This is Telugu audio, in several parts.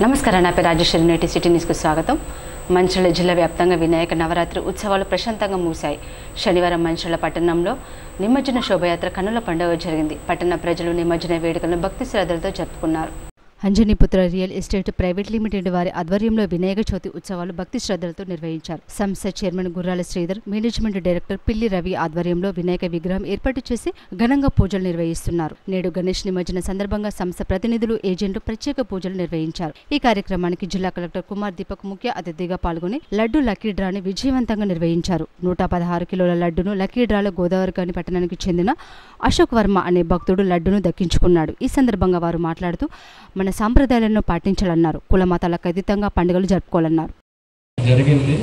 నమస్కారం, నా పేరు రాజేశ్వరి. నేటి సిటీ న్యూస్కు స్వాగతం. మంచిర్యాల జిల్లా వ్యాప్తంగా వినాయక నవరాత్రి ఉత్సవాలు ప్రశాంతంగా ముగిశాయి. శనివారం మంచిర్యాల పట్టణంలో నిమజ్జన శోభయాత్ర కన్నుల పండుగ జరిగింది. పట్టణ ప్రజలు నిమజ్జన వేడుకలను భక్తి శ్రద్ధలతో జరుపుకున్నారు. Anjaniputra real estate private limited వారి ఆధ్వర్యంలో వినాయక చవితి ఉత్సవాలు భక్తి శ్రద్ధలతో నిర్వహించారు. సంస్థ చైర్మన్ గుర్రాల శ్రీధర్, మేనేజ్మెంట్ డైరెక్టర్ పిల్లి రవి ఆధ్వర్యంలో వినాయక విగ్రహం ఏర్పాటు చేసి ఘనంగా పూజలు నిర్వహిస్తున్నారు. నేడు గణేష్ నిమజ్జన సందర్భంగా సంస్థ ప్రతినిధులు, ఏజెంట్లు ప్రత్యేక పూజలు నిర్వహించారు. ఈ కార్యక్రమానికి జిల్లా కలెక్టర్ కుమార్ దీపక్ ముఖ్య అతిథిగా పాల్గొని లడ్డు లక్కీ డ్రాని విజయవంతంగా నిర్వహించారు. 116 కిలోల లడ్డును లక్కీ డ్రాలో గోదావరిఖని పట్టణానికి చెందిన అశోక్ వర్మ అనే భక్తుడు లడ్డును దక్కించుకున్నాడు. ఈ సందర్భంగా వారు మాట్లాడుతూ మన సాంప్రదాయాలను పాటించాలన్నారు. కుల మతాలకు అతీతంగా పండుగలు జరుపుకోవాలన్నారు. జరిగింది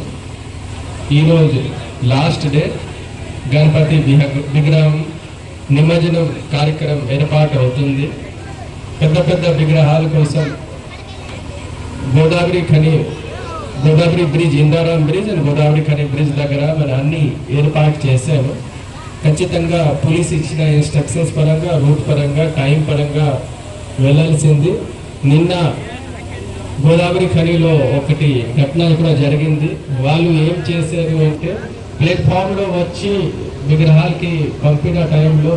ఈరోజు లాస్ట్ డే గణపతి విగ్రహం నిమజ్జనం కార్యక్రమం ఏర్పాటు అవుతుంది. పెద్ద పెద్ద విగ్రహాల కోసం Godavari bridge, Indaram bridge and Godavarikhani bridge దగ్గర మనం అన్ని ఏర్పాటు చేశాము. ఖచ్చితంగా పోలీస్ ఇచ్చిన ఇన్స్ట్రక్షన్స్ పరంగా, రూట్ పరంగా, టైం పరంగా వెళ్ళాల్సింది. నిన్న గోదావరి ఖనిలో ఒకటి ఘటన కూడా జరిగింది. వాళ్ళు ఏం చేశారు అంటే ప్లాట్ఫామ్లో వచ్చి విగ్రహాలకి పంపిన టైంలో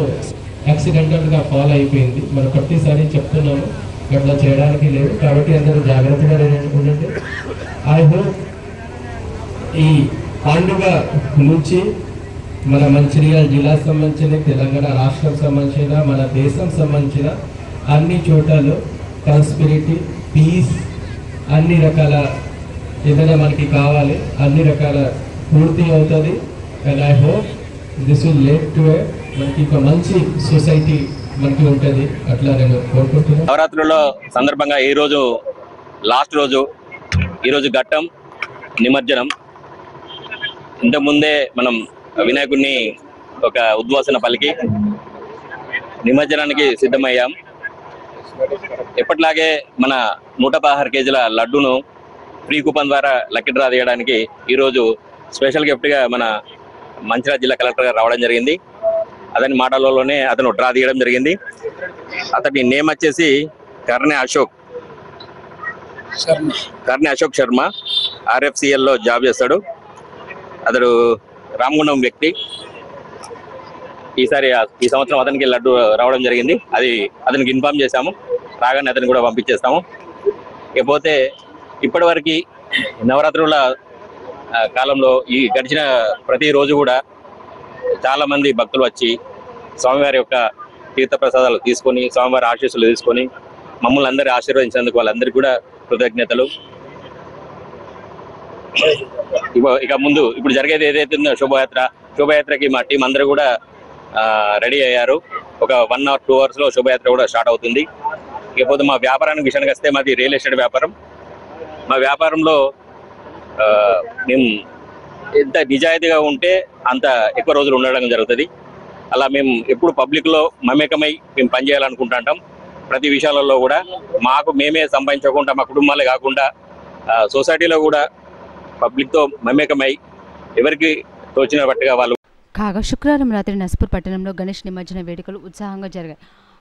యాక్సిడెంటల్గా ఫాల్ అయిపోయింది. మనం ప్రతిసారి చెప్తున్నాము అట్లా చేయడానికి లేదు, కాబట్టి అందరూ జాగ్రత్తగా ఉండండి. ఐ హోప్ ఈ పండుగ నుంచి మన మంచిర్యాల జిల్లా సంబంధించిన, తెలంగాణ రాష్ట్రం సంబంధించిన, మన దేశం సంబంధించిన అన్ని చోట్లలో ప్రాస్పెరిటీ, పీస్, అన్ని రకాల ఏదైనా మనకి కావాలి అన్ని రకాల పూర్తి అవుతుంది. And I hope this will lead to మనకి ఒక మంచి సొసైటీ మనకి ఉంటుంది. అట్లా నేను కోరుకుంటున్నాను. నవరాత్రుల్లో సందర్భంగా ఈరోజు లాస్ట్ రోజు, ఈరోజు ఘట్టం నిమజ్జనం. ఇంతకుముందే మనం వినాయకుడిని ఒక ఉద్వాసన పలికి నిమజ్జనానికి సిద్ధమయ్యాం. ఎప్పటిలాగే మన 116 కేజీల లడ్డును ఫ్రీ కూపన్ ద్వారా లక్కీ డ్రా తీయడానికి ఈరోజు స్పెషల్ గిఫ్ట్గా మన మంచిర్యాల జిల్లా కలెక్టర్ గారు రావడం జరిగింది. అతని మాటలలోనే అతను డ్రా తీయడం జరిగింది. అతని నేమ్ వచ్చేసి కర్ణె అశోక్ శర్మ. RFCLలో జాబ్ చేస్తాడు. అతడు రామగుండం వ్యక్తి. ఈ సంవత్సరం అతనికి లడ్డు రావడం జరిగింది. అది అతనికి ఇన్ఫార్మ్ చేశాము. రాగానే అతన్ని కూడా పంపించేస్తాము. ఇకపోతే ఇప్పటివరకు నవరాత్రుల కాలంలో ఈ గడిచిన ప్రతిరోజు కూడా చాలామంది భక్తులు వచ్చి స్వామివారి యొక్క తీర్థప్రసాదాలు తీసుకొని, స్వామివారి ఆశీస్సులు తీసుకొని మమ్మల్ని అందరూ ఆశీర్వదించినందుకు వాళ్ళందరికీ కూడా కృతజ్ఞతలు. ఇక ముందు ఇప్పుడు జరిగేది ఏదైతే ఉందో శోభయాత్రకి మా టీం అందరూ కూడా రెడీ అయ్యారు. ఒక 1 or 2 hours లో శోభయాత్ర కూడా స్టార్ట్ అవుతుంది. ఇకపోతే మా వ్యాపారానికి విషయానికి వస్తే మాది రియల్ ఎస్టేట్ వ్యాపారం. మా వ్యాపారంలో మేము ఎంత నిజాయితీగా ఉంటే అంత ఎక్కువ రోజులు ఉండడం జరుగుతుంది. అలా మేము ఎప్పుడు పబ్లిక్లో మమేకమై మేము పనిచేయాలనుకుంటుంటాం. ప్రతి విషయాలలో కూడా మాకు మేమే సంపాదించకుండా, మా కుటుంబాలే కాకుండా సొసైటీలో కూడా పబ్లిక్తో మమేకమై ఎవరికి తోచిన బట్టుగా వాళ్ళు. కాగా శుక్రవారం రాత్రి నస్పూర్ పట్టణంలో గణేష్ నిమజ్జన వేడుకలు ఉత్సాహంగా జరిగాయి.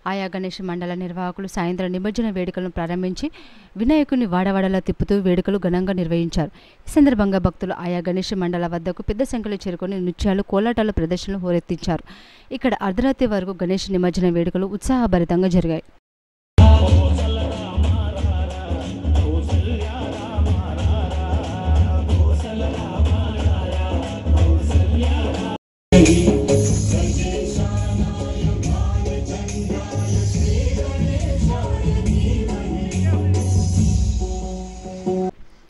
ఆయా గణేష్ మండల నిర్వాహకులు సాయంత్రం నిమజ్జన వేడుకలను ప్రారంభించి వినాయకుడిని వాడవాడలా తిప్పుతూ వేడుకలు ఘనంగా నిర్వహించారు. ఈ సందర్భంగా భక్తులు ఆయా గణేష్ మండల వద్దకు పెద్ద సంఖ్యలో చేరుకొని నృత్యాలు, కోలాటాల ప్రదర్శనలు హోరెత్తించారు. ఇక్కడ అర్ధరాత్రి వరకు గణేష్ నిమజ్జన వేడుకలు ఉత్సాహభరితంగా జరిగాయి.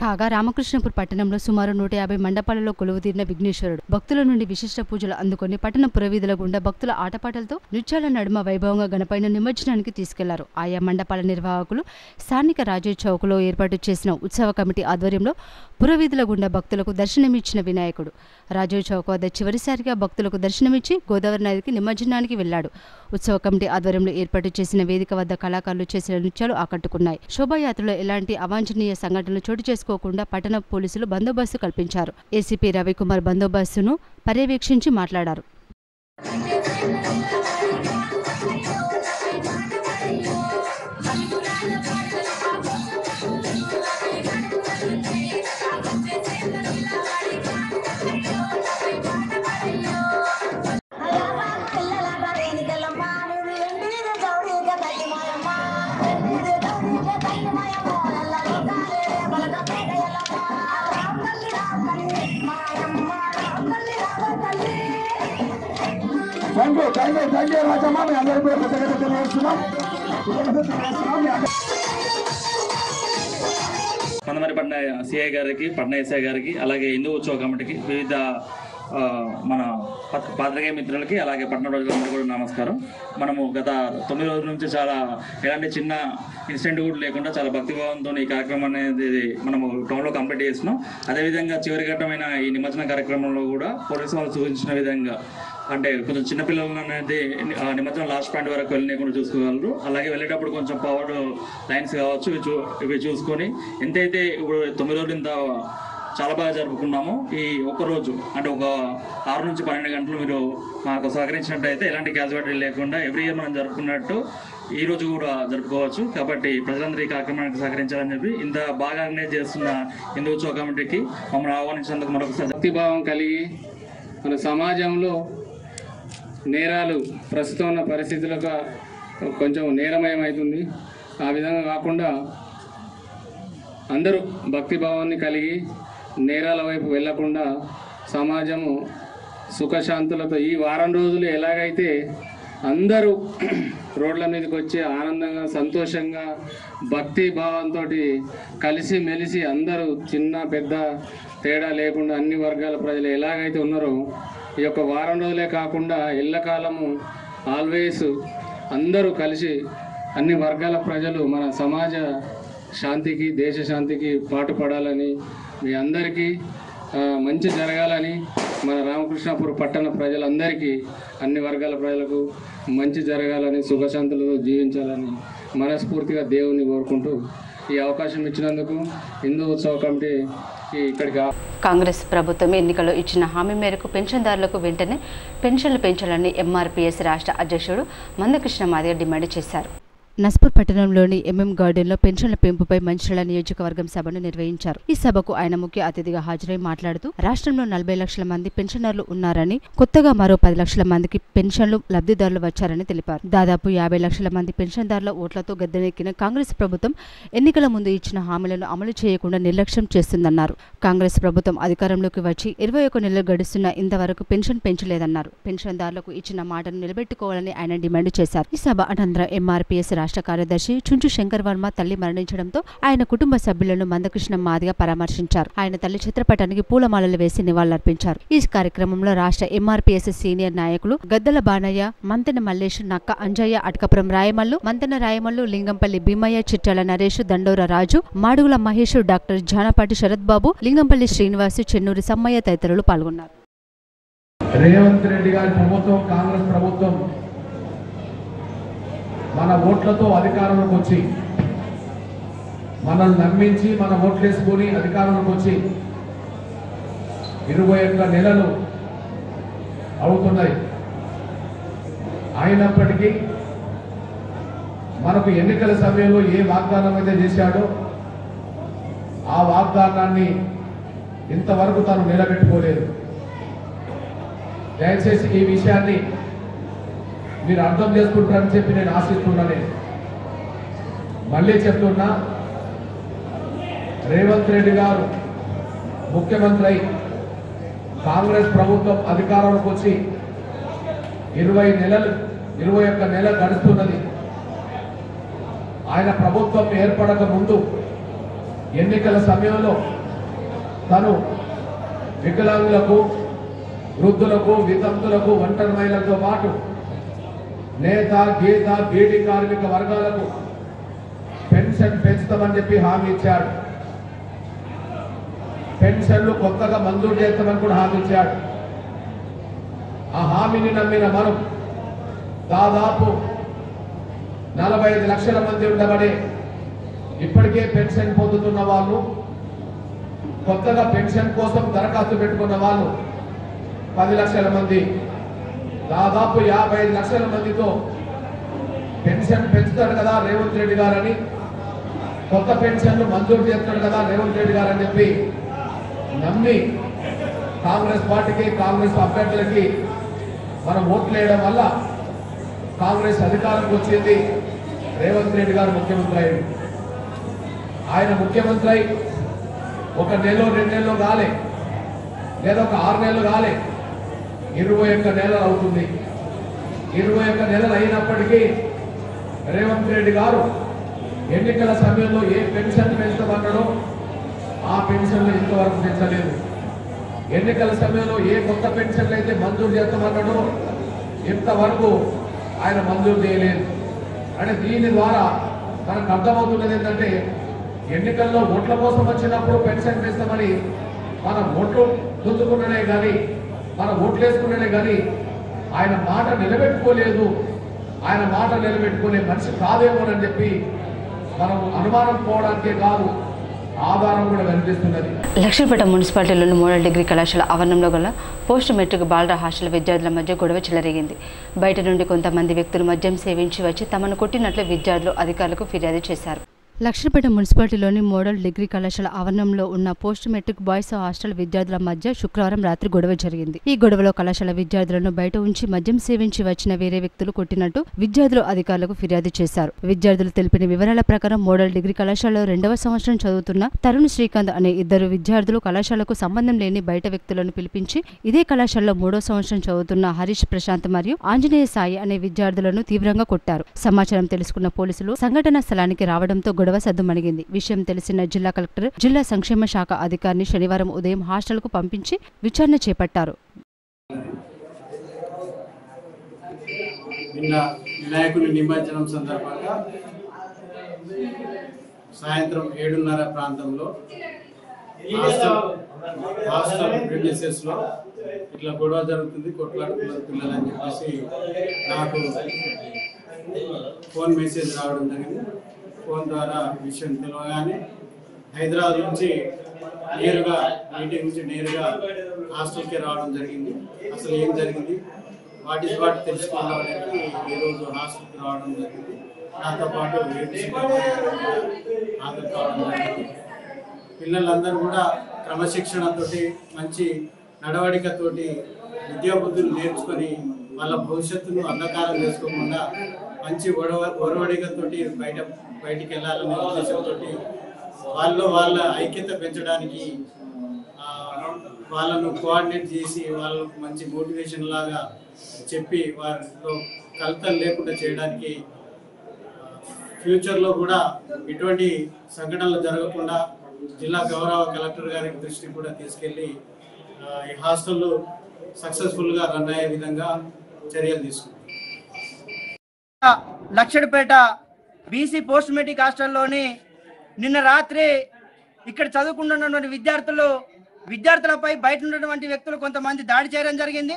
కాగా రామకృష్ణపూర్ పట్టణంలో సుమారు 150 మండపాలలో కొలువుతీరిన విఘ్నేశ్వరుడు భక్తుల నుండి విశిష్ట పూజలు అందుకొని పట్టణ పురవీధుల గుండా భక్తుల ఆటపాటలతో నృత్యాల నడుమ వైభవంగా గణపైన నిమజ్జనానికి తీసుకెళ్లారు. ఆయా మండపాల నిర్వాహకులు స్థానిక రాజీవ్ చౌక్లో ఏర్పాటు చేసిన ఉత్సవ కమిటీ ఆధ్వర్యంలో పురవీధుల గుండా భక్తులకు దర్శనమిచ్చిన వినాయకుడు రాజీవ్ చౌక్ వద్ద చివరిసారిగా భక్తులకు దర్శనమిచ్చి గోదావరి నదికి నిమజ్జనానికి వెళ్లాడు. ఉత్సవ కమిటీ ఆధ్వర్యంలో ఏర్పాటు చేసిన వేదిక వద్ద కళాకారులు చేసిన నృత్యాలు ఆకట్టుకున్నాయి. శోభాయాత్రలో ఎలాంటి అవాంఛనీయ సంఘటనలు చోటు చేసుకోకుండా పట్టణ పోలీసులు బందోబస్తు కల్పించారు. ఏసీపీ రవికుమార్ బందోబస్తును పర్యవేక్షించి మాట్లాడారు. Thank you Rajamma. మీ అందరూ కూడా కృతజ్ఞత తెలియజేస్తున్నాం. మందమరిపట్న సిఐ గారికి, పట్న ఎస్ఐ గారికి, అలాగే హిందూ ఉత్సవ కమిటీకి, వివిధ మన పాత్రికేయ మిత్రులకి, అలాగే పట్టణ రోజులందరూ కూడా నమస్కారం. మనము గత 9 రోజుల నుంచి చాలా ఎలాంటి చిన్న ఇన్సిడెంట్ కూడా లేకుండా చాలా భక్తిభావంతో ఈ కార్యక్రమం అనేది మనము టౌన్లో కంప్లీట్ చేస్తున్నాం. అదేవిధంగా చివరి ఘట్టమైన ఈ నిమజ్జన కార్యక్రమంలో కూడా పోలీసు వాళ్ళు సూచించిన విధంగా అంటే కొంచెం చిన్నపిల్లలు అనేది నిమజ్జనం లాస్ట్ పాయింట్ వరకు వెళ్ళకుండా చూసుకోగలరు. అలాగే వెళ్ళేటప్పుడు కొంచెం పవర్ లైన్స్ కావచ్చు ఇవి చూసుకొని ఎంతైతే ఇప్పుడు 9 రోజులు ఇంత చాలా బాగా జరుపుకున్నాము. ఈ ఒక్కరోజు అంటే ఒక 6 నుంచి 12 గంటలు మీరు మాకు సహకరించినట్టయితే ఎలాంటి క్యాజువాలిటీ లేకుండా ఎవ్రీ ఇయర్ మనం జరుపుకున్నట్టు ఈ రోజు కూడా జరుపుకోవచ్చు. కాబట్టి ప్రజలందరూ ఈ కార్యక్రమానికి సహకరించాలని చెప్పి ఇంత బాగా ఆర్గనైజ్ చేస్తున్న హిందూ ఉత్సవ కమిటీకి మమ్మల్ని ఆహ్వానించినందుకు మరొకసారి భక్తిభావం కలిగి మన సమాజంలో నేరాలు ప్రస్తుతం ఉన్న పరిస్థితులకు కొంచెం నేరమయం అవుతుంది. ఆ విధంగా కాకుండా అందరూ భక్తిభావాన్ని కలిగి నేరాల వైపు వెళ్లకుండా సమాజము సుఖశాంతులతో ఈ వారం రోజులు ఎలాగైతే అందరూ రోడ్ల మీదకి వచ్చి ఆనందంగా సంతోషంగా భక్తి భావంతో కలిసి మెలిసి అందరూ చిన్న పెద్ద తేడా లేకుండా అన్ని వర్గాల ప్రజలు ఎలాగైతే ఉన్నారో ఈ యొక్క వారం రోజులే కాకుండా ఎల్లకాలము ఆల్వేస్ అందరూ కలిసి అన్ని వర్గాల ప్రజలు మన సమాజ శాంతికి దేశ శాంతికి పాటుపడాలని మీ అందరికీ మంచి జరగాలని మన రామకృష్ణాపూర్ పట్టణ ప్రజలందరికీ అన్ని వర్గాల ప్రజలకు మంచి జరగాలని సుఖశాంతులతో జీవించాలని మనస్ఫూర్తిగా దేవుని కోరుకుంటూ ఈ అవకాశం ఇచ్చినందుకు హిందూ ఉత్సవ కమిటీ ఇక్కడికి కాంగ్రెస్ ప్రభుత్వం ఎన్నికల్లో ఇచ్చిన హామీ మేరకు పెన్షన్దారులకు వెంటనే పెన్షన్లు పెంచాలని ఎంఆర్పీఎస్ రాష్ట్ర అధ్యక్షుడు మందకృష్ణ మాదిగ డిమాండ్ చేశారు. నస్పూర్ పట్టణంలోని ఎంఎం గార్డెన్లో పెన్షన్ల పెంపుపై మంచిర్యాల నియోజకవర్గం సభను నిర్వహించారు. ఈ సభకు ఆయన ముఖ్య అతిథిగా హాజరై మాట్లాడుతూ రాష్ట్రంలో 40 లక్షల మంది పెన్షనర్లు ఉన్నారని, కొత్తగా మరో 10 లక్షల మందికి పెన్షన్లు లబ్ధిదారులు వచ్చారని తెలిపారు. దాదాపు 50 లక్షల మంది పెన్షన్దారుల ఓట్లతో గద్దెనెక్కిన కాంగ్రెస్ ప్రభుత్వం ఎన్నికల ముందు ఇచ్చిన హామీలను అమలు చేయకుండా నిర్లక్ష్యం చేస్తుందన్నారు. కాంగ్రెస్ ప్రభుత్వం అధికారంలోకి వచ్చి 21 నెలలు గడుస్తున్నా ఇంతవరకు పెన్షన్ పెంచలేదన్నారు. పెన్షన్దారులకు ఇచ్చిన మాటను నిలబెట్టుకోవాలని ఆయన డిమాండ్ చేశారు. ఈ సభ అనంతరం ఎంఆర్పీఎస్ రాష్ట్ర కార్యదర్శి చుంచు శంకర్ వర్మ తల్లి మరణించడంతో ఆయన కుటుంబ సభ్యులను మందకృష్ణ మాదిగ పరామర్శించారు. ఆయన తల్లి చిత్రపటానికి పూలమాలలు వేసి నివాళులర్పించారు. ఈ కార్యక్రమంలో రాష్ట్ర ఎంఆర్పీఎస్ సీనియర్ నాయకులు గద్దల బానయ్య, మంతెన మల్లేష్, నక్క అంజయ్య, అటకపురం రాయమల్లు, మంతెన రాయమల్లు, లింగంపల్లి భీమయ్య, చిట్టాల నరేష్, దండోర రాజు, మాడుగుల మహేష్, డాక్టర్ జానపాటి శరత్ బాబు, లింగంపల్లి శ్రీనివాస్, చెన్నూరి సమ్మయ్య తదితరులు పాల్గొన్నారు. రేవంత్ రెడ్డి గారి ప్రభుత్వం, కాంగ్రెస్ ప్రభుత్వం మన ఓట్లతో అధికారంలోకి వచ్చి మనల్ని నమ్మించి మన ఓట్లేసుకొని అధికారంలోకి వచ్చి 21 నెలలు అవుతున్నాయి. అయినప్పటికీ మనకు ఎన్నికల సమయంలో ఏ వాగ్దానం అయితే చేశాడో ఆ వాగ్దానాన్ని ఇంతవరకు తాను నిలబెట్టుకోలేదు. దయచేసి ఈ విషయాన్ని మీరు అర్థం చేసుకుంటారని చెప్పి నేను ఆశిస్తున్నాను. మళ్ళీ చెప్తున్నా, రేవంత్ రెడ్డి గారు ముఖ్యమంత్రి అయి కాంగ్రెస్ ప్రభుత్వం అధికారంలోకి వచ్చి 21 నెలలు గడుస్తున్నది. ఆయన ప్రభుత్వం ఏర్పడక ముందు ఎన్నికల సమయంలో తను వికలాంగులకు, వృద్ధులకు, వితంతులకు, ఒంటరి మహిళలతో పాటు నేత, గీత, బీడీ కార్మిక వర్గాలకు పెన్షన్ పెంచుతామని చెప్పి హామీ ఇచ్చాడు. పెన్షన్లు కొత్తగా మంజూరు చేస్తామని కూడా హామీ ఇచ్చాడు. ఆ హామీని నమ్మిన మనం దాదాపు 45 లక్షల మంది ఉండబడే ఇప్పటికే పెన్షన్ పొందుతున్న వాళ్ళు, కొత్తగా పెన్షన్ కోసం దరఖాస్తు పెట్టుకున్న వాళ్ళు 10 లక్షల మంది, దాదాపు 55 లక్షల మందితో పెన్షన్ పెంచుతాడు కదా రేవంత్ రెడ్డి గారని, కొత్త పెన్షన్లు మంజూరు చేస్తాడు కదా రేవంత్ రెడ్డి గారని చెప్పి నమ్మి కాంగ్రెస్ పార్టీకి, కాంగ్రెస్ అభ్యర్థులకి మనం ఓట్లు వేయడం వల్ల కాంగ్రెస్ అధికారంకి వచ్చింది. రేవంత్ రెడ్డి గారు ముఖ్యమంత్రి అయ్యారు. ఆయన ముఖ్యమంత్రి అయి 1 నెల 2 నెలలు కాలే, లేదా ఒక 6 నెలలు కాలే, 21 నెలలు అవుతుంది. 21 నెలలు అయినప్పటికీ రేవంత్ రెడ్డి గారు ఎన్నికల సమయంలో ఏ పెన్షన్ పెంచమన్నాడో ఆ పెన్షన్లు ఇంతవరకు పెంచలేదు. ఎన్నికల సమయంలో ఏ కొత్త పెన్షన్లు అయితే మంజూరు చేస్తామన్నాడో ఇంతవరకు ఆయన మంజూరు చేయలేదు. అంటే దీని ద్వారా మనకు అర్థమవుతున్నది ఏంటంటే ఎన్నికల్లో ఓట్ల కోసం వచ్చినప్పుడు పెన్షన్ పెంచుతామని మన ఓట్లు గుంజుకున్ననే కానీ మన ఓట్లు వేసుకున్ననే కానీ ఆయన మాట నిలబెట్టుకోలేదు. ఆయన మాట నిలబెట్టుకునే మనిషి కాదేమోనని చెప్పి మనం అనుమానం పోవడానికే కాదు, ఆధారం కూడా కనిపిస్తున్నది. లక్ష్మీపేట మున్సిపాలిటీలోని మోడల్ డిగ్రీ కళాశాల ఆవరణంలో గల పోస్ట్ మెట్రిక్ బాలరా హాస్టల్ విద్యార్థుల మధ్య గొడవ చెలరేగింది. బయట నుండి కొంతమంది వ్యక్తులు మద్యం సేవించి వచ్చి తమను కొట్టినట్లు విద్యార్థులు అధికారులకు ఫిర్యాదు చేశారు. లక్ష్మీపేట మున్సిపాలిటీలోని మోడల్ డిగ్రీ కళాశాల ఆవరణంలో ఉన్న పోస్ట్ మెట్రిక్ బాయ్స్ హాస్టల్ విద్యార్థుల మధ్య శుక్రవారం రాత్రి గొడవ జరిగింది. ఈ గొడవలో కళాశాల విద్యార్థులను బయట ఉంచి మద్యం సేవించి వచ్చిన వేరే వ్యక్తులు కొట్టినట్టు విద్యార్థులు అధికారులకు ఫిర్యాదు చేశారు. విద్యార్థులు తెలిపిన వివరాల ప్రకారం మోడల్ డిగ్రీ కళాశాలలో 2వ సంవత్సరం చదువుతున్న తరుణ్ శ్రీకాంత్ అనే 2 విద్యార్థులు కళాశాలకు సంబంధం లేని బయట వ్యక్తులను పిలిపించి ఇదే కళాశాలలో 3వ సంవత్సరం చదువుతున్న హరీష్ ప్రశాంత్ మరియు ఆంజనేయ సాయి అనే విద్యార్థులను తీవ్రంగా కొట్టారు. సమాచారం తెలుసుకున్న పోలీసులు సంఘటన స్థలానికి రావడంతో గొడవ సద్దుమణిగింది. విషయం తెలిసిన జిల్లా కలెక్టర్, జిల్లా సంక్షేమ శాఖ అధికారిని శనివారం ఉదయం హాస్టల్కు పంపించి విచారణ చేపట్టారు. నిన్న వినాయకుని నిమజ్జనం సందర్భంగా సాయంత్రం 7:30 ప్రాంతంలో హాస్టల్ ప్రిమిసెస్ లో ఇట్లా గొడవ జరుగుతుంది, కొట్లాడుతున్నారు పిల్లలు అని చెప్పేసి నాకు ఫోన్ మెసేజ్ రావడం జరిగింది. ఫోన్ ద్వారా విషయం తెలియగానే హైదరాబాద్ నుంచి నేరుగా మీటింగ్ నుంచి నేరుగా హాస్టల్కి రావడం జరిగింది. అసలు ఏం జరిగింది, వాట్ తెలుసుకోవడానికి ఈరోజు హాస్టల్కి రావడం జరిగింది. నాతో పాటు హాజరు కావడం జరిగింది. పిల్లలందరూ కూడా క్రమశిక్షణతోటి మంచి నడవడికతోటి విద్యాబుద్ధులు నేర్చుకొని వాళ్ళ భవిష్యత్తును అంధకారం చేసుకోకుండా మంచి ఒరవడికతోటి బయటికి వెళ్ళాలనే ఉద్దేశంతో వాళ్ళ ఐక్యత పెంచడానికి వాళ్ళను కోఆర్డినేట్ చేసి వాళ్ళకు మంచి మోటివేషన్ లాగా చెప్పి వారితో కలతలు లేకుండా చేయడానికి ఫ్యూచర్లో కూడా ఎటువంటి సంఘటనలు జరగకుండా జిల్లా గౌరవ కలెక్టర్ గారి దృష్టికి కూడా తీసుకెళ్లి ఈ హాస్టల్ సక్సెస్ఫుల్గా రన్ అయ్యే విధంగా చర్యలు తీసుకుంటాం. లక్షడిపేట బీసీ పోస్ట్ మెట్రిక్ హాస్టల్లోని నిన్న రాత్రి ఇక్కడ చదువుకుంటున్నటువంటి విద్యార్థులపై బయట ఉన్నటువంటి వ్యక్తులు కొంతమంది దాడి చేయడం జరిగింది.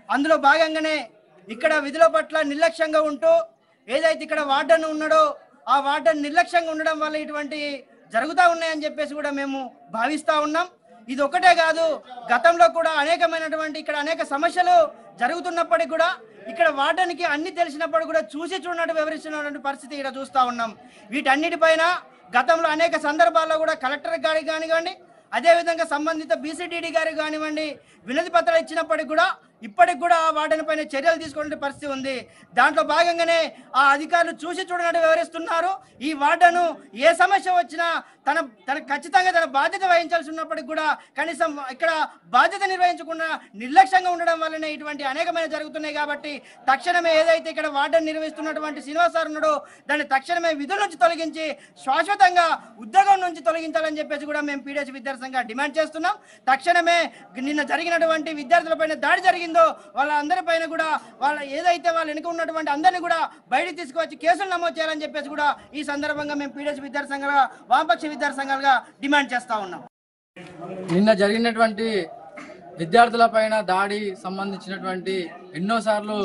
అందులో భాగంగానే ఇక్కడ విధుల పట్ల నిర్లక్ష్యంగా ఉంటూ ఏదైతే ఇక్కడ వార్డెన్ ఉన్నాడో ఆ వార్డెన్ నిర్లక్ష్యంగా ఉండడం వల్ల ఇటువంటి జరుగుతూ ఉన్నాయని చెప్పేసి కూడా మేము భావిస్తూ ఉన్నాం. ఇది ఒకటే కాదు, గతంలో కూడా అనేకమైనటువంటి ఇక్కడ అనేక సమస్యలు జరుగుతున్నప్పటికీ కూడా ఇక్కడ వార్డెన్కి అన్ని తెలిసినప్పుడు కూడా చూసి చూడనట్టు వివరిస్తున్నటువంటి పరిస్థితి ఇక్కడ చూస్తూ ఉన్నాం. వీటన్నిటిపైన గతంలో అనేక సందర్భాల్లో కూడా కలెక్టర్ గారికి కానివ్వండి, అదేవిధంగా సంబంధిత బీసీడీడీ గారికి కానివ్వండి వినతి పత్రాలు ఇచ్చినప్పటికీ కూడా ఇప్పటికి కూడా ఆ వార్డెన్ పైన చర్యలు తీసుకునే పరిస్థితి ఉంది. దాంట్లో భాగంగానే ఆ అధికారులు చూసి చూడనట్టు వివరిస్తున్నారు. ఈ వార్డెను ఏ సమస్య వచ్చినా తన ఖచ్చితంగా తన బాధ్యత వహించాల్సి ఉన్నప్పటికీ కూడా కనీసం ఇక్కడ బాధ్యత నిర్వహించకుండా నిర్లక్ష్యంగా ఉండడం వల్లనే ఇటువంటి అనేకమైన జరుగుతున్నాయి. కాబట్టి తక్షణమే ఏదైతే ఇక్కడ వార్డెన్ నిర్వహిస్తున్నటువంటి శ్రీనివాస్ సార్ ఉన్నాడో దాన్ని తక్షణమే విధుల నుంచి తొలగించి శాశ్వతంగా ఉద్యోగం నుంచి తొలగించాలని చెప్పేసి కూడా మేము పీడిఎస్ విద్యార్థి సంఘం డిమాండ్ చేస్తున్నాం. తక్షణమే నిన్న జరిగినటువంటి విద్యార్థులపైన దాడి జరిగిందో వాళ్ళందరిపైన కూడా ఏదైతే వాళ్ళు వెనుక ఉన్నటువంటి అందరినీ కూడా బయటికి తీసుకువచ్చి కేసులు నమోదు చేయాలని చెప్పేసి కూడా ఈ సందర్భంగా మేము పీడిఎస్ విద్యార్థి సంఘాలుగా వామపక్ష విద్యార్థి సంఘాలుగా డిమాండ్ చేస్తా ఉన్నాం. నిన్న జరిగినటువంటి విద్యార్థులపైన దాడి సంబంధించినటువంటి ఎన్నోసార్లు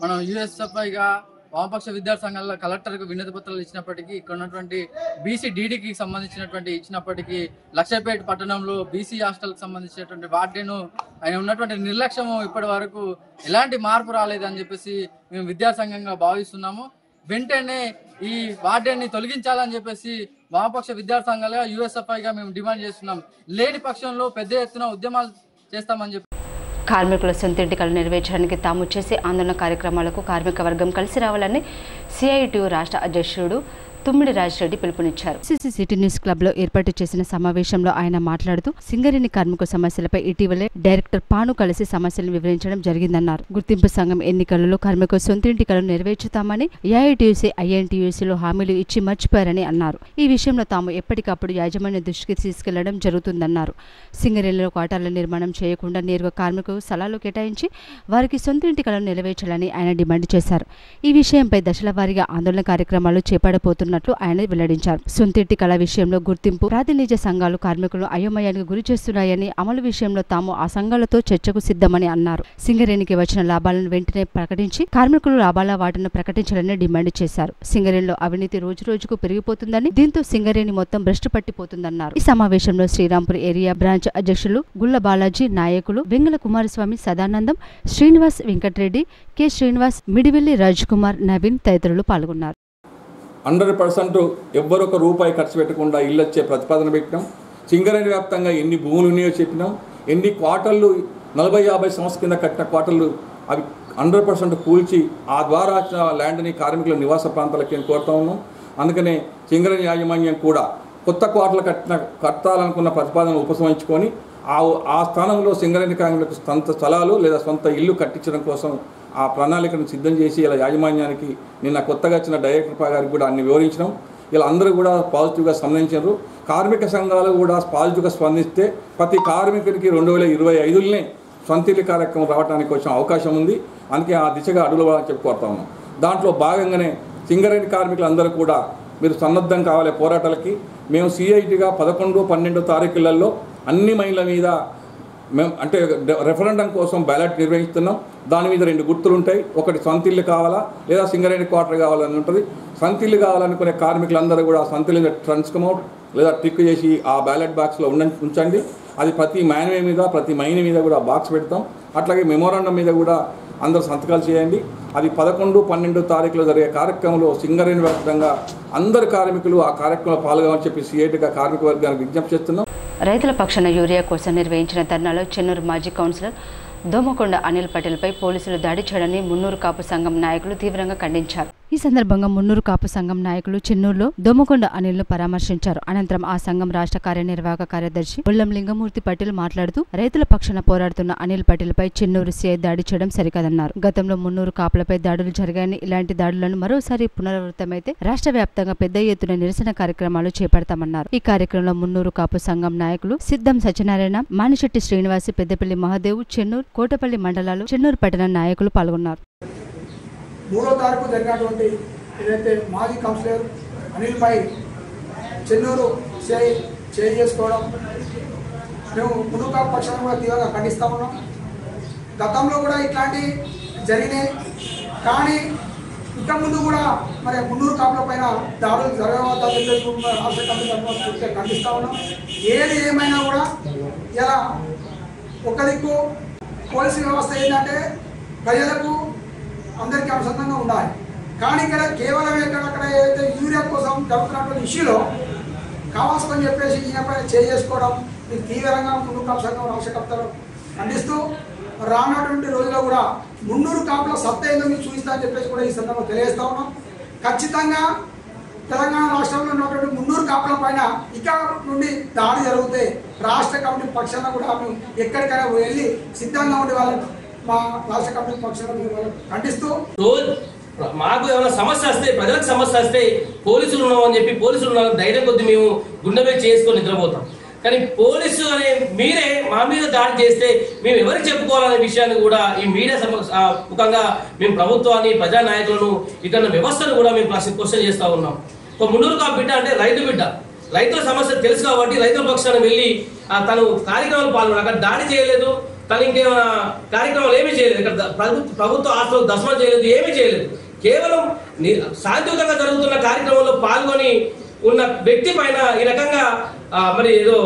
మనం యూఎస్ఎఫ్ఐగా వామపక్ష విద్యార్థి సంఘాల కలెక్టర్కు వినతి పత్రాలు ఇచ్చినప్పటికీ ఇక్కడ ఉన్నటువంటి బీసీ డీడీకి సంబంధించినటువంటి ఇచ్చినప్పటికీ లక్షపేట పట్టణంలో బీసీ హాస్టల్కి సంబంధించినటువంటి వార్డెను ఆయన ఉన్నటువంటి నిర్లక్ష్యము ఇప్పటి వరకు ఎలాంటి మార్పు రాలేదని చెప్పేసి మేము విద్యార్థి సంఘంగా భావిస్తున్నాము. వెంటనే ఈ వార్డెన్ని తొలగించాలని చెప్పేసి వామపక్ష విద్యార్థి సంఘాలుగా యూఎస్ఎఫ్ఐగా మేము డిమాండ్ చేస్తున్నాం. లేని పక్షంలో పెద్ద ఎత్తున ఉద్యమాలు చేస్తామని చెప్పి కార్మికుల సొంతింటి కళ నెరవేర్చడానికి తాము చేసే ఆందోళన కార్యక్రమాలకు కార్మిక వర్గం కలిసి రావాలని సిఐటియు రాష్ట్ర అధ్యక్షుడు తుమ్మిడి రాజిరెడ్డి పిలుపునిచ్చారు. సిటీ న్యూస్ క్లబ్ లో ఏర్పాటు చేసిన సమావేశంలో ఆయన మాట్లాడుతూ సింగరేణి కార్మిక సమస్యలపై ఇటీవలే డైరెక్టర్ పాను కలిసి సమస్యలను వివరించడం జరిగిందన్నారు. గుర్తింపు సంఘం ఎన్నికలలో కార్మికుల సొంతింటి కలను నెరవేర్చుతామని ఏఐటీయూసీ ఐఎన్టీయూసీలో హామీలు ఇచ్చి మర్చిపోయారని అన్నారు. ఈ విషయంలో తాము ఎప్పటికప్పుడు యాజమాన్య దృష్టికి తీసుకెళ్లడం జరుగుతుందన్నారు. సింగరేణిలో క్వార్టర్ల నిర్మాణం చేయకుండా నేరుగా కార్మికులకు స్థలాలు కేటాయించి వారికి సొంతింటి కలను నెరవేర్చాలని ఆయన డిమాండ్ చేశారు. ఈ విషయంపై దశల వారీగా ఆందోళన కార్యక్రమాలు చేపడబోతున్నట్లు ఆయన వెల్లడించారు. సొంతింటి కళ విషయంలో గుర్తింపు ప్రాతినిధ్య సంఘాలు కార్మికులను అయోమయానికి గురి చేస్తున్నాయని, అమలు విషయంలో తాము ఆ సంఘాలతో చర్చకు సిద్ధమని అన్నారు. సింగరేణికి వచ్చిన లాభాలను వెంటనే ప్రకటించి కార్మికులు లాభాల వాటాను ప్రకటించాలని డిమాండ్ చేశారు. సింగరేణిలో అవినీతి రోజు రోజుకు పెరిగిపోతుందని, దీంతో సింగరేణి మొత్తం భ్రష్టు పట్టిపోతుందన్నారు. ఈ సమావేశంలో శ్రీరాంపూర్ ఏరియా బ్రాంచ్ అధ్యక్షులు గుల్ల బాలాజీ, నాయకులు వెంగళ కుమారస్వామి, సదానందం, శ్రీనివాస్, వెంకటరెడ్డి, కె శ్రీనివాస్, మిడివెల్లి రాజ్ కుమార్, నవీన్ తదితరులు పాల్గొన్నారు. 100% ఎవ్వరు ఒక రూపాయి ఖర్చు పెట్టకుండా ఇల్లు వచ్చే ప్రతిపాదన పెట్టినాం. సింగరేణి వ్యాప్తంగా ఎన్ని భూములు ఉన్నాయో చెప్పినాం. ఎన్ని క్వార్టర్లు 40-50 సంవత్సరాల కింద కట్టిన క్వార్టర్లు అవి 100% కూల్చి ఆ ద్వారా వచ్చిన ల్యాండ్ని కార్మికుల నివాస ప్రాంతాలకి కోరుతా ఉన్నాం. అందుకనే సింగరేణి యాజమాన్యం కూడా కొత్త క్వార్టర్లు కట్టాలనుకున్న ప్రతిపాదన ఉపసంహరించుకొని ఆ స్థానంలో సింగరేణి కార్మికులకు సొంత స్థలాలు లేదా సొంత ఇల్లు కట్టించడం కోసం ఆ ప్రణాళికను సిద్ధం చేసి ఇలా యాజమాన్యానికి నిన్న కొత్తగా వచ్చిన డైరెక్టర్ గారికి కూడా అన్ని వివరించినాం. ఇలా అందరూ కూడా పాజిటివ్గా స్పందించారు. కార్మిక సంఘాలు కూడా పాజిటివ్గా స్పందిస్తే ప్రతి కార్మికుడికి 2025లోనే సొంతిల్లి కార్యక్రమం రావడానికి వచ్చిన అవకాశం ఉంది. అందుకే ఆ దిశగా అడుగులు చెప్పుకోతా ఉన్నాం. దాంట్లో భాగంగానే సింగరేణి కార్మికులందరూ కూడా మీరు సన్నద్ధం కావాలి పోరాటాలకి. మేము సిఐటిగా 11-12 తారీఖులలో అన్ని మైళ్ళ మీద మేము అంటే రెఫరెండం కోసం బ్యాలెట్ నిర్వహిస్తున్నాం. దాని మీద 2 గుర్తులు ఉంటాయి. ఒకటి సొంతిల్లు కావాలా లేదా సింగరేణి క్వార్టర్ కావాలని ఉంటుంది. సొంతిల్లు కావాలనుకునే కార్మికులందరూ కూడా సొంతిల్లు ట్రాన్స్కమౌట్ లేదా టిక్ చేసి ఆ బ్యాలెట్ బాక్స్లో ఉంచండి. అది ప్రతి మ్యాన్వే మీద ప్రతి మైన్ మీద కూడా బాక్స్ పెడతాం. అట్లాగే మెమోరాండం మీద కూడా అందరూ సంతకాలు చేయండి. అది 11-12 తారీఖులో జరిగే కార్యక్రమంలో సింగరేణి వ్యాప్తంగా అందరు కార్మికులు ఆ కార్యక్రమంలో పాల్గొనని చెప్పి సిఐటిగా కార్మిక వర్గానికి విజ్ఞప్తి చేస్తున్నాం. రైతుల పక్షాన యూరియా కోసం నిర్వహించిన ధర్నాలో చెన్నూరు మాజీ కౌన్సిలర్ దోమకొండ అనిల్ పటేల్పై పోలీసులు దాడి చేయడాన్ని మున్నూరు కాపు సంఘం నాయకులు తీవ్రంగా ఖండించారు. ఈ సందర్భంగా మున్నూరు కాపు సంఘం నాయకులు చెన్నూరులో దోమకొండ అనిల్ను పరామర్శించారు. అనంతరం ఆ సంఘం రాష్ట్ర కార్యనిర్వాహక కార్యదర్శి బొల్లం లింగమూర్తి పటేల్ మాట్లాడుతూ రైతుల పక్షాన పోరాడుతున్న అనిల్ పటేల్పై చెన్నూరు సిఐ దాడి చేయడం సరికాదన్నారు. గతంలో మున్నూరు కాపులపై దాడులు జరిగాయని, ఇలాంటి దాడులను మరోసారి పునరావృతమైతే రాష్ట్ర వ్యాప్తంగా పెద్ద ఎత్తున నిరసన కార్యక్రమాలు చేపడతామన్నారు. ఈ కార్యక్రమంలో మున్నూరు కాపు సంఘం నాయకులు సిద్ధం సత్యనారాయణ, మానిశెట్టి శ్రీనివాసి, పెద్దపల్లి మహాదేవ్, చెన్నూరు, కోటపల్లి మండలాలు, చెన్నూరు పట్టణ నాయకులు పాల్గొన్నారు. 3వ తారీఖు జరిగినటువంటి ఏదైతే మాజీ కౌన్సిలర్ అనిల్పై చెన్నూరు సిఐ చేసుకోవడం మేము మున్నూరు కాపు పక్షాన్ని కూడా తీవ్రంగా ఖండిస్తా ఉన్నాం. గతంలో కూడా ఇట్లాంటి జరిగినాయి. కానీ ఇంకా ముందు కూడా మరి మున్నూరు కాపుల పైన దాడులు జరగవద్దని చెప్పేసి ఖండిస్తా ఉన్నాం. ఏది ఏమైనా కూడా ఇలా ఒక దిక్కు పోలీసు వ్యవస్థ ఏంటంటే ప్రజలకు అందరికీ అనుసంధానంగా ఉండాలి. కానీ ఇక్కడ కేవలం ఎక్కడక్కడ ఏదైతే యూరియా కోసం జరుగుతున్నటువంటి ఇష్యూలో కావాల్సుకొని చెప్పేసి ఈయనపై చేసుకోవడం ఇది తీవ్రంగా మున్నూరు కాపు సంఘం ఆవశ్యకతలు ఖండిస్తూ రానటువంటి రోజుల్లో కూడా మున్నూరు కాపుల సత్తా ఏందో మీరు చూపిస్తారని చెప్పేసి కూడా ఈ సందర్భంగా తెలియజేస్తా ఉన్నాం. ఖచ్చితంగా తెలంగాణ రాష్ట్రంలో ఉన్నటువంటి మున్నూరు కాపుల పైన ఇక నుండి దాడి జరిగితే రాష్ట్ర కమిటీ పక్షాన కూడా మేము ఎక్కడికైనా వెళ్ళి సిద్ధంగా ఉండే వాళ్ళని మా రాష్ట్ర కమిటీ పక్షాన ఖండిస్తూ మాకు ఏమైనా సమస్య వస్తే ప్రజలకు సమస్య వస్తే పోలీసులు ఉన్నామని చెప్పి పోలీసులు ఉన్న ధైర్యం కొద్ది మేము గుండె మీద చేసుకొని నిద్రపోతాం. కానీ పోలీసు అనే మీరే మా మీద దాడి చేస్తే మేము ఎవరికి చెప్పుకోవాలనే విషయాన్ని కూడా ఈ మీడియా ముఖంగా మేము ప్రభుత్వాన్ని, ప్రజానాయకులను, ఇక్కడ వ్యవస్థను కూడా మేము క్వశ్చన్ చేస్తూ ఉన్నాం. ఒక మున్నూరు కాపు బిడ్డ అంటే రైతు బిడ్డ, రైతుల సమస్య తెలుసు కాబట్టి రైతుల పక్షాన వెళ్ళి తను కార్యక్రమాలు పాల్గొన అక్కడ దాడి చేయలేదు, తను ఇంకేమైనా కార్యక్రమాలు ఏమీ చేయలేదు, ఇక్కడ ప్రభుత్వ ఆస్తులు దర్శనం చేయలేదు, ఏమీ చేయలేదు. కేవలం శాంతియుతంగా జరుగుతున్న కార్యక్రమంలో పాల్గొని ఉన్న వ్యక్తి పైన ఈ రకంగా మరి ఏదో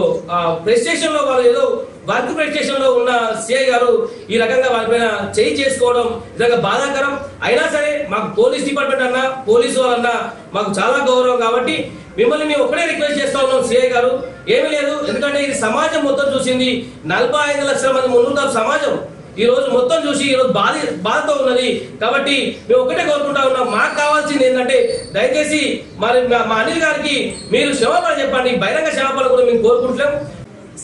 ప్రెస్ స్టేషన్ లో వాళ్ళు ఏదో వర్క్ ప్రెస్ స్టేషన్ లో ఉన్న సిఐ గారు ఈ రకంగా వాళ్ళ పైన చేయి చేసుకోవడం నిజంగా బాధాకరం. అయినా సరే మాకు పోలీస్ డిపార్ట్మెంట్ అన్నా పోలీసు వాళ్ళన్నా మాకు చాలా గౌరవం కాబట్టి మిమ్మల్ని మేము ఒకటే రిక్వెస్ట్ చేస్తా ఉన్నాం సిఐ గారు, ఏమీ లేదు. ఎందుకంటే ఇది సమాజం మొత్తం చూసింది. 45 లక్షల మంది మున్నూరు కాపు సమాజం ఈ రోజు మొత్తం చూసి ఈ రోజు బాధతో ఉన్నది. కాబట్టి మేము ఒకటే కోరుకుంటా ఉన్నాం, మాకు కావాల్సింది ఏంటంటే దయచేసి మరి మా అనిల్ గారికి మీరు క్షమాపణ చెప్పండి, బహిరంగ క్షమాపణ కూడా మేము కోరుకుంటున్నాం.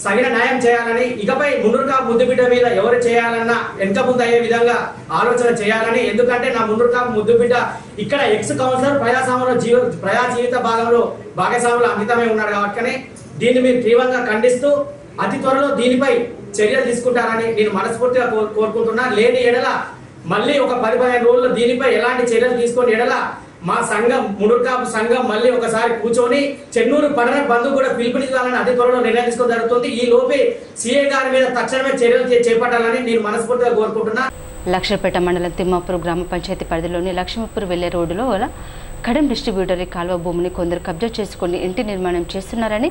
సగిన న్యాయం చేయాలని, ఇకపై మున్నూరుకా ముద్దుబిడ్డ మీద ఎవరు చేయాలన్నా వెనక ముందు అయ్యే విధంగా ఆలోచన చేయాలని. ఎందుకంటే నా మున్నూరుకా ముద్దుబిడ్డ ఇక్కడ ఎక్స్ కౌన్సిలర్ ప్రజా జీవిత భాగస్వాములు అంకితమై ఉన్నాడు. కాబట్టి దీన్ని మీరు తీవ్రంగా ఖండిస్తూ అతి త్వరలో దీనిపై చర్యలు తీసుకుంటారని నేను మనస్ఫూర్తిగా కోరుకుంటున్నా. లేని ఎడల మళ్ళీ ఒక 10-15 రోజుల్లో దీనిపై ఎలాంటి చర్యలు తీసుకొని ఎడల మా సంఘం మునుర్కాపు సంఘం మళ్ళీ ఒకసారి కూర్చొని చెన్నూరు పట్టణ బంధు కూడా పిలుపునివ్వాలని అతి త్వరలో నిర్ణయం తీసుకోవడం జరుగుతుంది. ఈ లోపే సీఏ గారి మీద తక్షణమే చర్యలు చేపట్టాలని నేను మనస్ఫూర్తిగా కోరుకుంటున్నా. లక్ష్మీపేట మండలం తిమ్మాపూర్ గ్రామ పంచాయతీ పరిధిలోని లక్ష్మీపూర్ వెళ్లే రోడ్డులో కడెం డిస్ట్రిబ్యూటరీ కాల్వ భూమిని కొందరు కబ్జా చేసుకుని ఇంటి నిర్మాణం చేస్తున్నారని,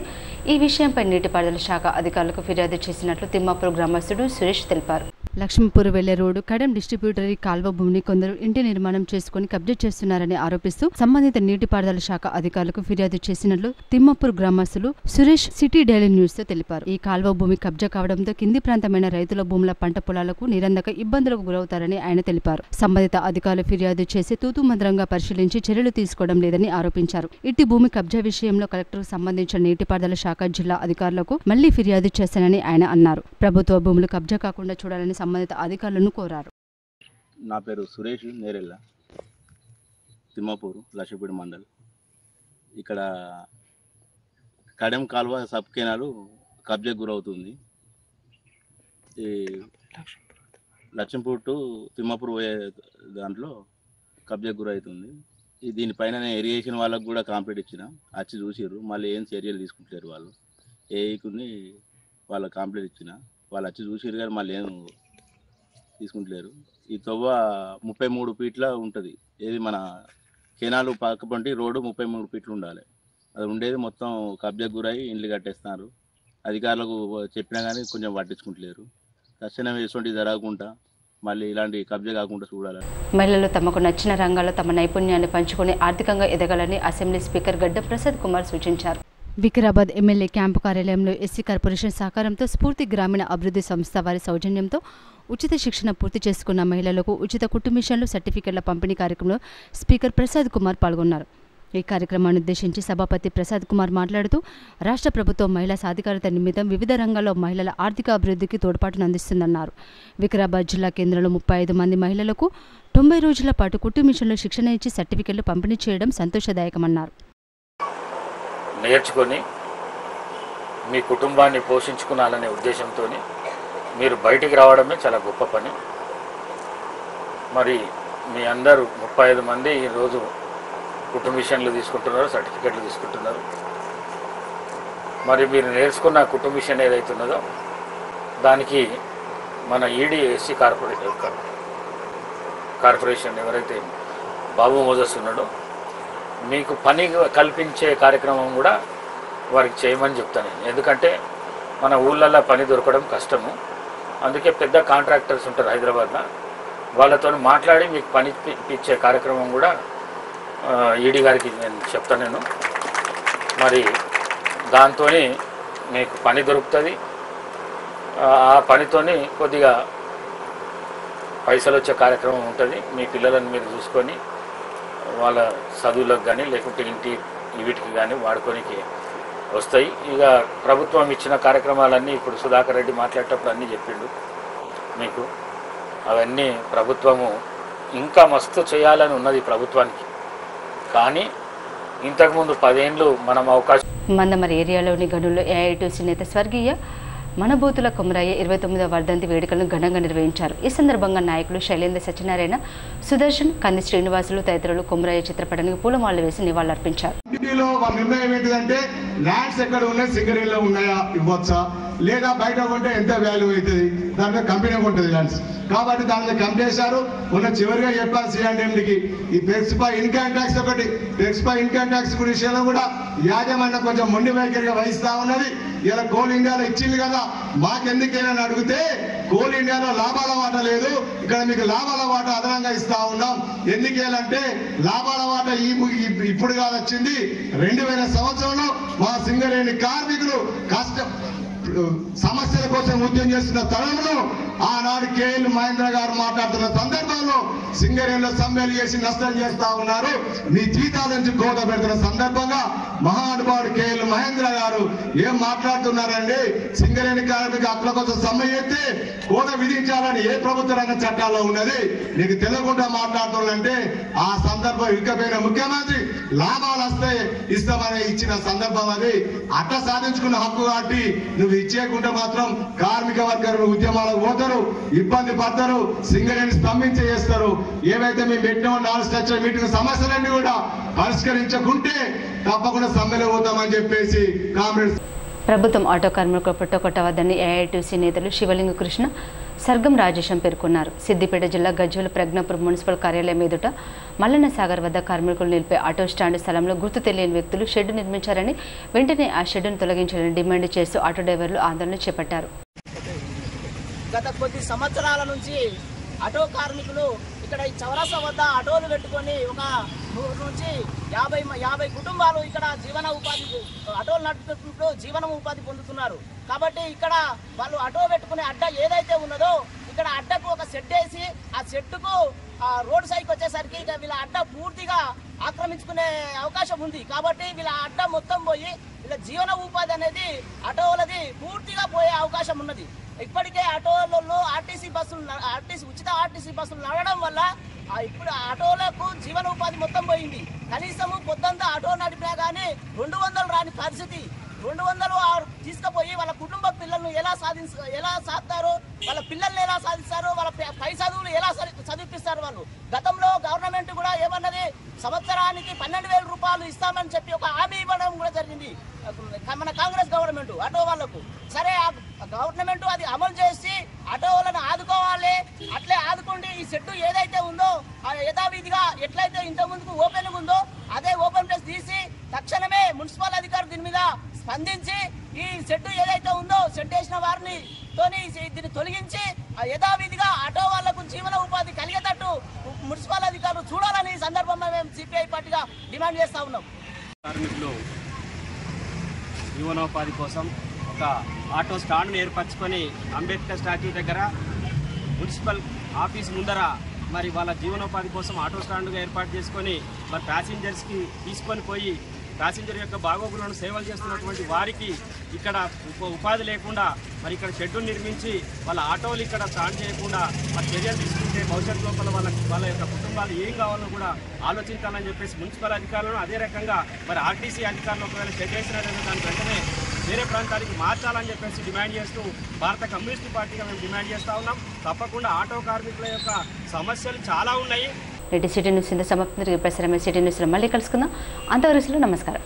ఈ విషయంపై నీటిపారుదల శాఖ అధికారులకు ఫిర్యాదు చేసినట్లు తిమ్మాపూర్ గ్రామస్తుడు సురేష్ తెలిపారు. లక్ష్మీపూర్ వెళ్లే రోడ్డు కడెం డిస్ట్రిబ్యూటరీ కాల్వ భూమిని కొందరు ఇంటి నిర్మాణం చేసుకుని కబ్జా చేస్తున్నారని ఆరోపిస్తూ సంబంధిత నీటిపారుదల శాఖ అధికారులకు ఫిర్యాదు చేసినట్లు తిమ్మాపూర్ గ్రామస్తులు సురేష్ సిటీ డైలీ న్యూస్ తో తెలిపారు. ఈ కాల్వ భూమి కబ్జా కావడంతో కింది ప్రాంతమైన రైతుల భూముల పంట పొలాలకు నిరంతర ఇబ్బందులకు గురవుతారని ఆయన తెలిపారు. సంబంధిత అధికారులు ఫిర్యాదు చేసి తూతుమంత్రంగా పరిశీలించి చర్యలు తీసుకోవడం లేదని ఆరోపించారు. ఇట్టి భూమి కబ్జా విషయంలో కలెక్టర్కు సంబంధించిన నీటిపారుదల శాఖ జిల్లా అధికారులకు మళ్లీ ఫిర్యాదు చేశానని ఆయన అన్నారు. ప్రభుత్వ భూములు కబ్జా కాకుండా చూడాలని సంబంధిత అధికారులను కోరారు. నా పేరు సురేష్ నేరెల్ల, తిమ్మాపూర్ లక్ష్మీపేట మండల్. ఇక్కడ కడెం కాల్వ సబ్ కెనాలు కబ్జాకు గురవుతుంది. ఈ లక్ష్మీపూర్ టు తిమ్మాపూర్ పోయే దాంట్లో కబ్జాకు గురవుతుంది. దీనిపైన నేను ఇరిగేషన్ వాళ్ళకు కూడా కంప్లీట్ ఇచ్చిన, వచ్చి చూసిర్రు, మళ్ళీ ఏం చర్యలు తీసుకుంటారు వాళ్ళు. ఏఈకుని వాళ్ళకి కంప్లీట్ ఇచ్చిన, వాళ్ళు వచ్చి చూసిర్రు కానీ మళ్ళీ ఏం తీసుకుంటలేరు. ఈ తవ్వ 33 ఫీట్ల ఉంటుంది. ఏది మన కెనాలు పక్కపంటి రోడ్డు 33 ఫీట్లు ఉండాలి. అది ఉండేది మొత్తం కబ్జాకు గురై ఇండ్లు కట్టేస్తున్నారు. అధికారులకు చెప్పినా కానీ కొంచెం పట్టించుకుంటలేరు. తక్షణం ఎటువంటి జరగకుండా మళ్ళీ ఇలాంటి కబ్జా కాకుండా చూడాలి. మహిళలు తమకు నచ్చిన రంగాల్లో తమ నైపుణ్యాన్ని పంచుకొని ఆర్థికంగా ఎదగాలని అసెంబ్లీ స్పీకర్ గడ్డ ప్రసాద్ కుమార్ సూచించారు. వికారాబాద్ ఎమ్మెల్యే క్యాంపు కార్యాలయంలో ఎస్సీ కార్పొరేషన్ సహకారంతో స్ఫూర్తి గ్రామీణ అభివృద్ధి సంస్థ వారి సౌజన్యంతో ఉచిత శిక్షణ పూర్తి చేసుకున్న మహిళలకు ఉచిత కుట్టు మిషన్లు సర్టిఫికెట్ల పంపిణీ కార్యక్రమంలో స్పీకర్ ప్రసాద్ కుమార్ పాల్గొన్నారు. ఈ కార్యక్రమాన్ని ఉద్దేశించి సభాపతి ప్రసాద్ కుమార్ మాట్లాడుతూ రాష్ట్ర ప్రభుత్వం మహిళా సాధికారత నిమిత్తం వివిధ రంగాల్లో మహిళల ఆర్థిక అభివృద్ధికి తోడ్పాటును అందిస్తుందన్నారు. వికారాబాద్ జిల్లా కేంద్రంలో 35 మంది మహిళలకు 90 రోజుల పాటు కుట్టు మిషన్లు శిక్షణ ఇచ్చి సర్టిఫికెట్లు పంపిణీ చేయడం సంతోషదాయకమన్నారు. నేర్చుకొని మీ కుటుంబాన్ని పోషించుకునాలనే ఉద్దేశంతో మీరు బయటికి రావడమే చాలా గొప్ప పని. మరి మీ అందరూ 35 మంది ఈరోజు కుటుంబ మిషన్లు తీసుకుంటున్నారు, సర్టిఫికెట్లు తీసుకుంటున్నారు. మరి మీరు నేర్చుకున్న కుటుంబ మిషన్ ఏదైతున్నదో దానికి మన ఈడీ ఎస్సీ కార్పొరేషన్ ఎవరైతే బాబు మోజస్ ఉన్నాడో మీకు పని కల్పించే కార్యక్రమం కూడా వారికి చేయమని చెప్తాను. ఎందుకంటే మన ఊళ్ళల్లో పని దొరకడం కష్టము. అందుకే పెద్ద కాంట్రాక్టర్స్ ఉంటారు హైదరాబాద్లో, వాళ్ళతో మాట్లాడి మీకు పని ఇచ్చే కార్యక్రమం కూడా ఈడీ గారికి నేను చెప్తాను. మరి దాంతో మీకు పని దొరుకుతుంది. ఆ పనితోని కొద్దిగా పైసలు వచ్చే కార్యక్రమం ఉంటుంది. మీ పిల్లలను మీరు చూసుకొని వాళ్ళ చదువులకు కానీ లేకుంటే ఇంటి వీటికి కానీ వాడుకోనికి వస్తాయి. ఇక ప్రభుత్వం ఇచ్చిన కార్యక్రమాలన్నీ ఇప్పుడు సుధాకర్ రెడ్డి మాట్లాడేటప్పుడు అన్నీ చెప్పిండు మీకు. అవన్నీ ప్రభుత్వము ఇంకా మస్తు చేయాలని ఉన్నది ప్రభుత్వానికి. కానీ ఇంతకుముందు 10 ఏళ్ళు మనం అవకాశం. మందమరి ఏరియాలోని గనుల్లో ఏఐటీసీ నేత స్వర్గీయ మనబోతుల కొమరయ్య 29వ వర్ధంతి వేడుకలను ఘనంగా నిర్వహించారు. ఈ సందర్భంగా నాయకులు శైలేంద్ర సత్యనారాయణ, సుదర్శన్, కంది శ్రీనివాసులు తదితరులు కొమరయ్య చిత్రపటానికి పూలమాలలు వేసి నివాళులర్పించారు. నిర్ణయం ఏంటిదంటే ల్యాండ్స్ ఎక్కడ ఉన్నాయి, సింగరేణిలో ఉన్నాయా ఇవ్వచ్చా, లేదా బయట కొంటే ఎంత వాల్యూ అవుతుంది, దాని మీద కంపెనీ ఉంటుంది ల్యాండ్స్. కాబట్టి దాని మీద కంపేశారు. మొన్న చివరిగా చెప్పారు సిఆర్డీఎండికి ఈ టెక్స్పై ఇన్కమ్ ట్యాక్స్ ఒకటి, టెక్స్పై ఇన్కమ్ ట్యాక్స్ విషయంలో కూడా యాజమాన్యం కొంచెం మొండి వైఖరిగా వహిస్తా ఉన్నది. ఇలా కోల్ ఇండియాలో ఇచ్చింది కదా, మాకెందుకైనా అడిగితే కోల్ ఇండియాలో లాభాల వాటా లేదు, ఇక్కడ మీకు లాభాల వాటా అదనంగా ఇస్తా ఉన్నాం. ఎందుకేలంటే లాభాల వాటా ఇప్పుడు కాదు వచ్చింది, 2000 సంవత్సరంలో మా సింగరేణి కార్మికులు సమస్యల కోసం ఉద్యమం చేస్తున్న తరుణంలో ఆనాడు కేఎల్ మహేంద్ర గారు మాట్లాడుతున్న సందర్భంలో సింగరేణిలో సమ్మెలు చేసి నష్టం చేస్తా ఉన్నారు, మీ జీతాల నుంచి కోత పెడుతున్న సందర్భంగా మహానుభావుడు కేఎల్ మహేంద్ర గారు ఏం మాట్లాడుతున్నారండి? సింగరేణి కార్మిక హక్కుల కోసం సమ్మె చేస్తే కోత విధించాలని ఏ ప్రభుత్వ రంగ చట్టాల్లో ఉన్నది? నీకు తెలియకుండా మాట్లాడుతున్నారంటే ఆ సందర్భం ఇకపోయిన ముఖ్యమంత్రి లాభాలు వస్తే ఇస్తామని ఇచ్చిన సందర్భం అది. అట్లా సాధించుకున్న హక్కు కాబట్టి నువ్వు ఇచ్చేయకుండా మాత్రం కార్మిక వర్గాలు ఉద్యమాలకు పోతారు, ఇబ్బంది పడతారు, సింగరేణి స్తంభించే చేస్తారు. ఏవైతే మేము పెట్టిన 4 స్ట్రక్చర్ మీటింగ్ సమస్యలన్నీ కూడా పరిష్కరించకుంటే తప్పకుండా సమ్మెలో పోతామని చెప్పేసి కాంగ్రెస్ ప్రభుత్వం ఆటో కార్మికులు పుట్టకొట్టవద్దని ఏఐటీసీ నేతలు శివలింగ కృష్ణ, సర్గం రాజేశం పేర్కొన్నారు. సిద్దిపేట జిల్లా గజ్వేల్ ప్రజ్ఞాపూర్ మున్సిపల్ కార్యాలయం ఎదుట మల్లన్న సాగర్ వద్ద కార్మికులు నిలిపే ఆటో స్టాండ్ స్థలంలో గుర్తు తెలియని వ్యక్తులు షెడ్డు నిర్మించారని, వెంటనే ఆ షెడ్డును తొలగించాలని డిమాండ్ చేస్తూ ఆటో డ్రైవర్లు ఆందోళన చేపట్టారు. గత కొద్ది సంవత్సరాల నుంచి ఆటో కార్మికులు ఇక్కడ ఈ చౌరస్తా వద్ద ఆటోలు పెట్టుకొని ఒక 100 నుంచి 50 కుటుంబాలు ఇక్కడ జీవన ఉపాధి ఆటోలు నడుపుకుంటూ జీవన ఉపాధి పొందుతున్నారు. కాబట్టి ఇక్కడ వాళ్ళు ఆటో పెట్టుకునే అడ్డ ఏదైతే ఉన్నదో ఇక్కడ అడ్డకు ఒక షెడ్ వేసి ఆ షెడ్డుకు రోడ్ సైడ్కి వచ్చేసరికి ఇక వీళ్ళ అడ్డ పూర్తిగా ఆక్రమించుకునే అవకాశం ఉంది. కాబట్టి వీళ్ళ అడ్డ మొత్తం పోయి వీళ్ళ జీవన ఉపాధి అనేది ఆటోలది పూర్తిగా పోయే అవకాశం ఉన్నది. ఇప్పటికే ఆటోలలో ఉచిత ఆర్టీసీ బస్సులు నడవడం వల్ల ఇప్పుడు ఆటోలకు జీవన ఉపాధి మొత్తం పోయింది. కనీసము పొద్దంతా ఆటో నడిపినా కానీ 200 రాని పరిస్థితి. 200 తీసుకుపోయి వాళ్ళ కుటుంబ పిల్లలను ఎలా సాధిస్తారు, వాళ్ళ పిల్లల్ని ఎలా సాధిస్తారు, వాళ్ళ పై చదువులు ఎలా చదివిపిస్తారు వాళ్ళు. గతంలో గవర్నమెంట్ కూడా ఏమన్నది, సంవత్సరానికి 12,000 రూపాయలు ఇస్తామని చెప్పి ఒక హామీ ఇవ్వడం కూడా జరిగింది మన కాంగ్రెస్ గవర్నమెంట్ ఆటో వాళ్లకు. సరే ఆ గవర్నమెంట్ అది అమలు చేసి ఆటో వాళ్ళని ఆదుకోవాలి. అట్లే ఆదుకోండి. ఈ షెడ్డు ఏదైతే ఉందో యథావిధిగా ఎట్లయితే ఇంత ముందుకు ఓపెన్ ఉందో అదే ఓపెన్ ప్లేస్ తీసి తక్షణమే మున్సిపల్ అధికారులు దీని మీద స్పందించి ఈ షెడ్డు ఏదైతే ఉందో షెడ్ వేసిన వారిని దీన్ని తొలగించి యథావిధిగా ఆటో వాళ్లకు జీవన ఉపాధి కలిగేటట్టు మున్సిపల్ అధికారులు చూడాలని ఈ సందర్భంగా మేము సిపిఐ పార్టీగా డిమాండ్ చేస్తా ఉన్నాం. కార్మికులు జీవనోపాధి కోసం ఒక ఆటో స్టాండ్ను ఏర్పరచుకొని అంబేద్కర్ స్టాచ్యూ దగ్గర మున్సిపల్ ఆఫీస్ ముందర మరి వాళ్ళ జీవనోపాధి కోసం ఆటో స్టాండ్గా ఏర్పాటు చేసుకొని మరి ప్యాసింజర్స్కి తీసుకొని పోయి ప్యాసింజర్ యొక్క బాగోగులను సేవలు చేస్తున్నటువంటి వారికి ఇక్కడ ఉపాధి లేకుండా మరి ఇక్కడ షెడ్యూల్ నిర్మించి వాళ్ళ ఆటోలు ఇక్కడ స్టాండ్ చేయకుండా మరి చర్యలు తీసుకుంటే భవిష్యత్ లోపల వాళ్ళ యొక్క కుటుంబాలు ఏం కావాలో కూడా ఆలోచించాలని చెప్పేసి మున్సిపల్ అధికారులను, అదే రకంగా మరి ఆర్టీసీ అధికారులు ఒకవేళ షెడ్ వేసినట్లయితే దాని వెంటనే వేరే ప్రాంతానికి మార్చాలని చెప్పేసి డిమాండ్ చేస్తూ భారత కమ్యూనిస్ట్ పార్టీగా మేము డిమాండ్ చేస్తూ ఉన్నాం. తప్పకుండా ఆటో కార్మికుల యొక్క సమస్యలు చాలా ఉన్నాయి. సిటీ న్యూస్ ఇంత సమాప్తం. ప్రసారమైన సిటీ న్యూస్లో మళ్ళీ కలుసుకుందాం. అంతవరకు నమస్కారం.